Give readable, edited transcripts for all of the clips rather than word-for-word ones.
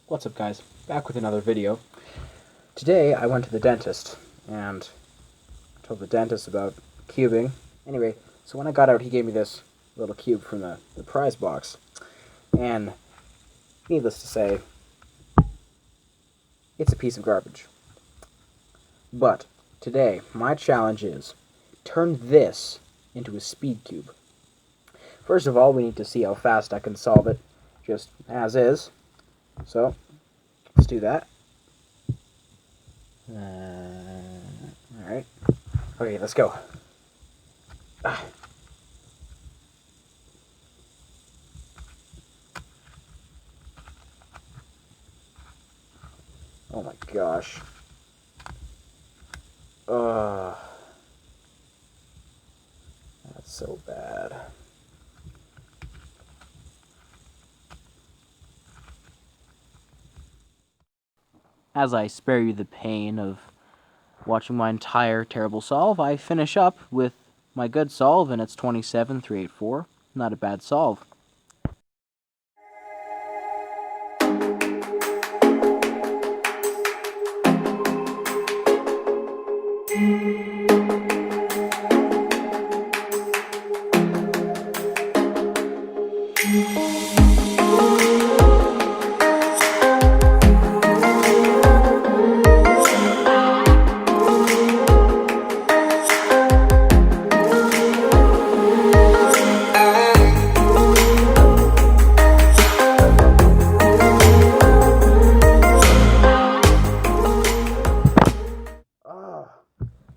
What's up, guys? Back with another video. Today I went to the dentist and told the dentist about cubing. Anyway, so when I got out, he gave me this little cube from the prize box. And needless to say, it's a piece of garbage. But today, my challenge is turn this into a speed cube. First of all, we need to see how fast I can solve it just as is. So, let's do that. Alright. Okay, let's go. Oh my gosh. That's so bad. As I spare you the pain of watching my entire terrible solve, I finish up with my good solve, and it's 27,384. Not a bad solve.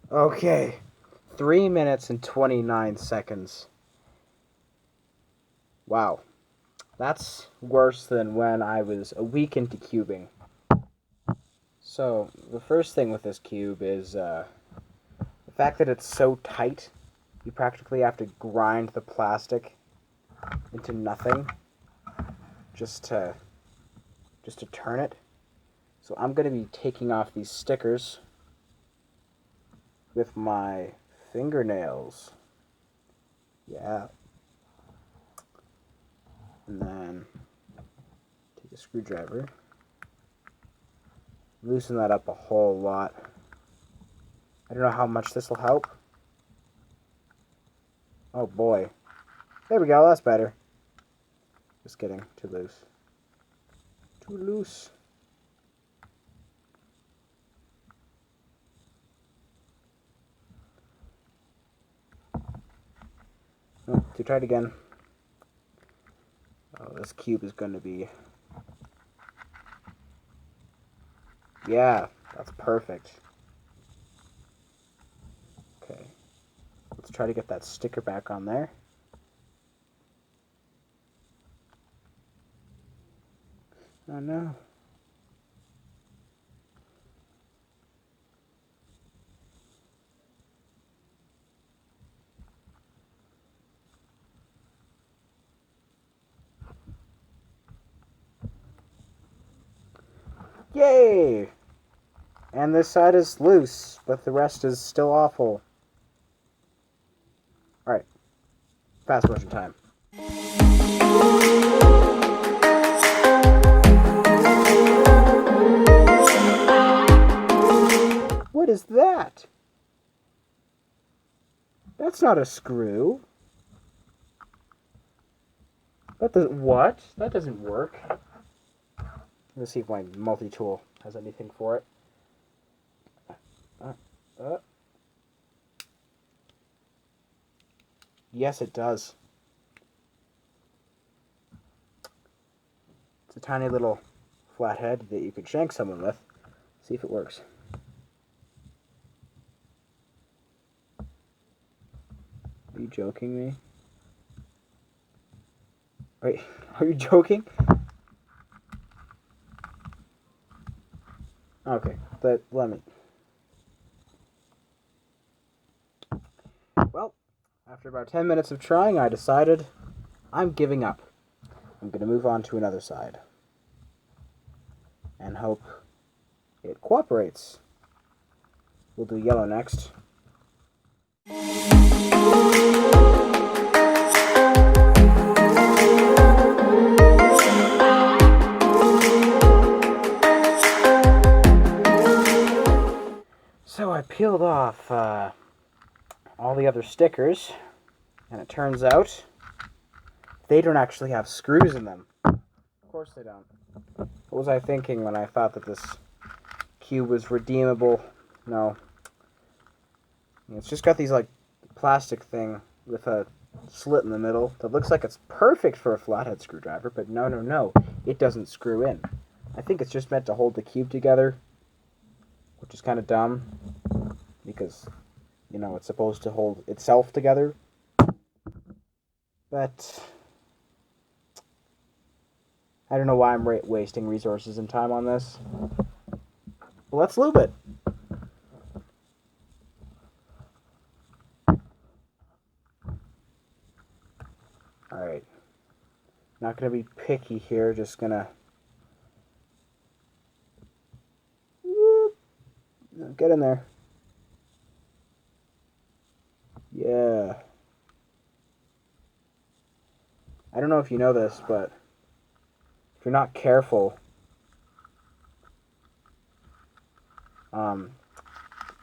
Okay, 3 minutes and 29 seconds. Wow, that's worse than when I was a week into cubing. So, the first thing with this cube is the fact that it's so tight, you practically have to grind the plastic into nothing just to turn it. So I'm going to be taking off these stickers with my fingernails. Yeah. And then take a screwdriver, loosen that up a whole lot. I don't know how much this will help. Oh boy. There we go, that's better. Just kidding, too loose. Too loose. Oh, to try it again. Oh, this cube is going to be... Yeah, that's perfect. Okay. Let's try to get that sticker back on there. Oh no. Yay! And this side is loose, but the rest is still awful. Alright. Fast motion time. What is that? That's not a screw. That does what? That doesn't work. Let's see if my multi-tool has anything for it. Yes, it does. It's a tiny little flathead that you could shank someone with. See if it works. Are you joking me? Wait, are you joking? Okay, but let me. Well, after about 10 minutes of trying, I decided I'm giving up. I'm going to move on to another side. And hope it cooperates. We'll do yellow next. peeled off all the other stickers, and it turns out they don't actually have screws in them. Of course they don't. What was I thinking when I thought that this cube was redeemable? No. It's just got these, like, plastic thing with a slit in the middle that looks like it's perfect for a flathead screwdriver, but no, it doesn't screw in. I think it's just meant to hold the cube together, which is kind of dumb, because, you know, it's supposed to hold itself together. But I don't know why I'm wasting resources and time on this. But let's lube it. Alright. Not going to be picky here, just going to get in there. Yeah. I don't know if you know this, but if you're not careful,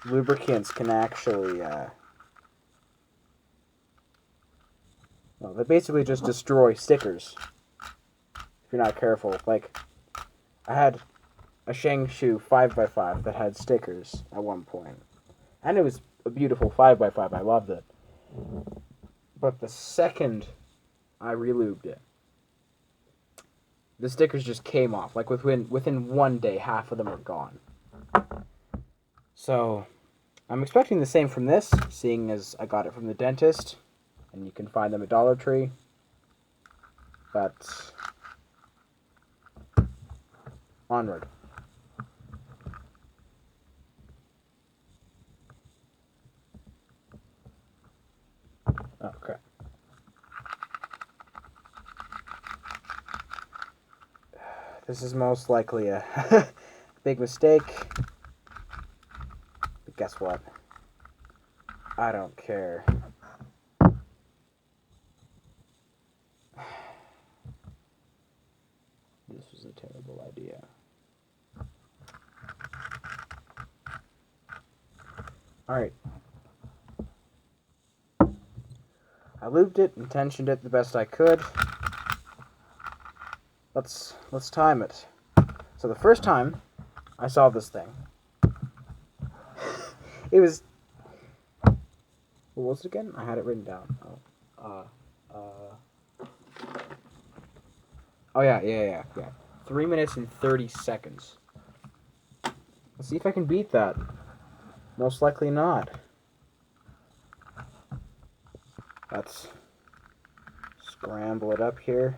lubricants can actually, well, they basically just destroy stickers if you're not careful. Like, I had a Shangshu 5x5 that had stickers at one point, and it was a beautiful 5x5. I loved it. But the second I relubed it, the stickers just came off. Like, within 1 day, half of them are gone. So I'm expecting the same from this, seeing as I got it from the dentist, and you can find them at Dollar Tree. But onward. Okay. This is most likely a big mistake. But guess what? I don't care. This was a terrible idea. Alright. I lubed it and tensioned it the best I could. Let's time it. So the first time I saw this thing, it was, what was it again? I had it written down. Oh yeah. 3 minutes and 30 seconds. Let's see if I can beat that. Most likely not. Let's scramble it up here.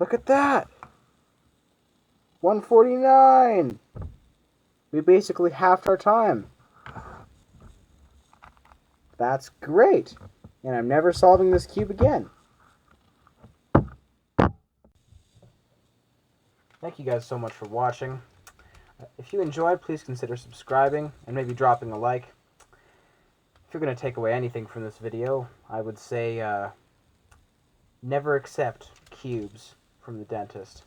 Look at that! 149! We basically halved our time. That's great! And I'm never solving this cube again. Thank you guys so much for watching. If you enjoyed, please consider subscribing and maybe dropping a like. If you're going to take away anything from this video, I would say never accept cubes from the dentist.